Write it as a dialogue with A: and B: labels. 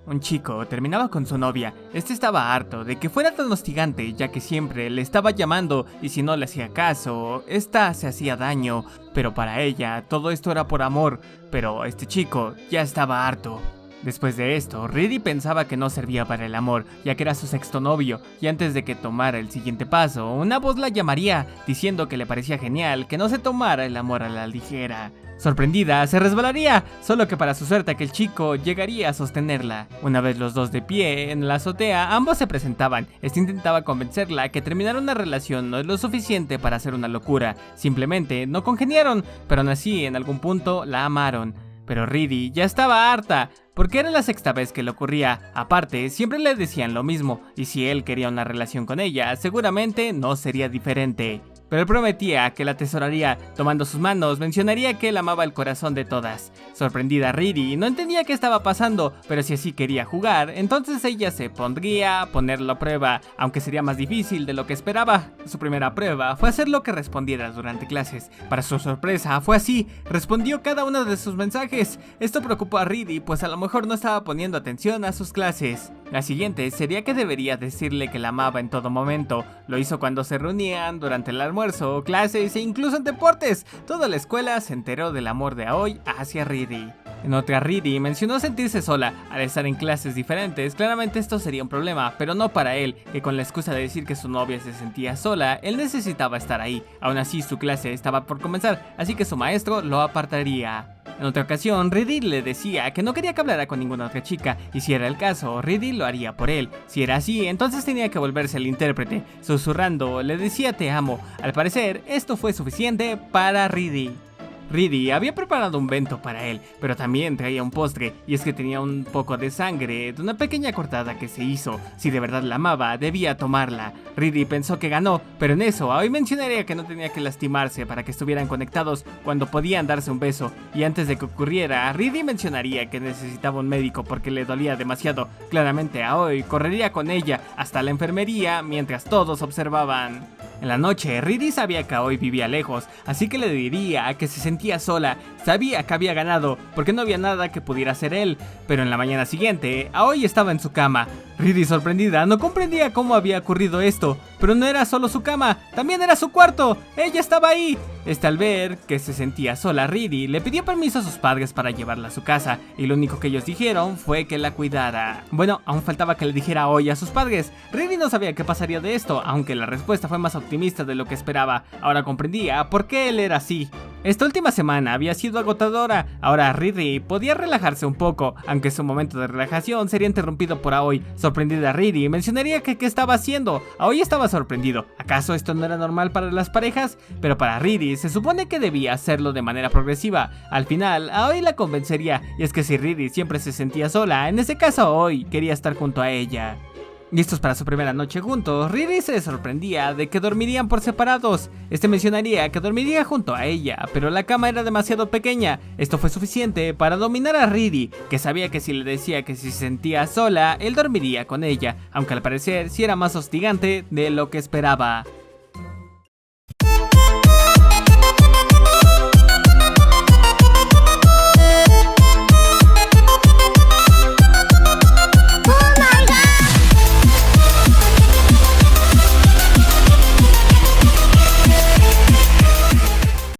A: Un chico terminaba con su novia. Este estaba harto de que fuera tan hostigante, ya que siempre le estaba llamando y si no le hacía caso, esta se hacía daño. Pero para ella, todo esto era por amor, pero este chico ya estaba harto. Después de esto, Reedy pensaba que no servía para el amor, ya que era su sexto novio, y antes de que tomara el siguiente paso, una voz la llamaría, diciendo que le parecía genial que no se tomara el amor a la ligera. Sorprendida, se resbalaría, solo que para su suerte aquel chico llegaría a sostenerla. Una vez los dos de pie en la azotea, ambos se presentaban. Este intentaba convencerla que terminar una relación no es lo suficiente para hacer una locura. Simplemente no congeniaron, pero aún así en algún punto la amaron. Pero Reedy ya estaba harta, porque era la sexta vez que le ocurría. Aparte, siempre le decían lo mismo, y si él quería una relación con ella, seguramente no sería diferente. Pero él prometía que la atesoraría, tomando sus manos, mencionaría que él amaba el corazón de todas. Sorprendida, Reedy no entendía qué estaba pasando, pero si así quería jugar, entonces ella se pondría a ponerlo a prueba, aunque sería más difícil de lo que esperaba. Su primera prueba fue hacer lo que respondiera durante clases. Para su sorpresa, fue así, respondió cada uno de sus mensajes. Esto preocupó a Reedy, pues a lo mejor no estaba poniendo atención a sus clases. La siguiente sería que debería decirle que la amaba en todo momento. Lo hizo cuando se reunían, durante el almuerzo, clases e incluso en deportes. Toda la escuela se enteró del amor de Aoi hacia Reedy. En otra, Reedy mencionó sentirse sola al estar en clases diferentes. Claramente esto sería un problema, pero no para él, que con la excusa de decir que su novia se sentía sola, él necesitaba estar ahí. Aún así, su clase estaba por comenzar, así que su maestro lo apartaría. En otra ocasión, Reedy le decía que no quería que hablara con ninguna otra chica, y si era el caso, Reedy lo haría por él. Si era así, entonces tenía que volverse el intérprete. Susurrando, le decía te amo. Al parecer, esto fue suficiente para Reedy. Reedy había preparado un bento para él, pero también traía un postre, y es que tenía un poco de sangre de una pequeña cortada que se hizo. Si de verdad la amaba, debía tomarla. Reedy pensó que ganó, pero en eso Aoi mencionaría que no tenía que lastimarse para que estuvieran conectados cuando podían darse un beso, y antes de que ocurriera, Reedy mencionaría que necesitaba un médico porque le dolía demasiado. Claramente Aoi correría con ella hasta la enfermería mientras todos observaban. En la noche, Reedy sabía que Aoi vivía lejos, así que le diría que se sentía sola. Sabía que había ganado, porque no había nada que pudiera hacer él. Pero en la mañana siguiente, Aoi estaba en su cama. Reedy, sorprendida, no comprendía cómo había ocurrido esto. Pero no era solo su cama, también era su cuarto. Ella estaba ahí. Al ver que se sentía sola, Reedy le pidió permiso a sus padres para llevarla a su casa, y lo único que ellos dijeron fue que la cuidara. Bueno, aún faltaba que le dijera Aoi a sus padres. Reedy no sabía qué pasaría de esto, aunque la respuesta fue más optimista de lo que esperaba. Ahora comprendía por qué él era así. Esta última semana había sido agotadora. Ahora Reedy podía relajarse un poco, aunque su momento de relajación sería interrumpido por Aoi. Sorprendida, Reedy mencionaría que qué estaba haciendo. Aoi estaba sorprendido. ¿Acaso esto no era normal para las parejas? Pero para Reedy se supone que debía hacerlo de manera progresiva. Al final, Aoi la convencería, y es que si Reedy siempre se sentía sola, en ese caso Aoi quería estar junto a ella. Listos para su primera noche juntos, Reedy se sorprendía de que dormirían por separados. Mencionaría que dormiría junto a ella, pero la cama era demasiado pequeña. Esto fue suficiente para dominar a Reedy, que sabía que si le decía que si se sentía sola, él dormiría con ella, aunque al parecer sí era más hostigante de lo que esperaba.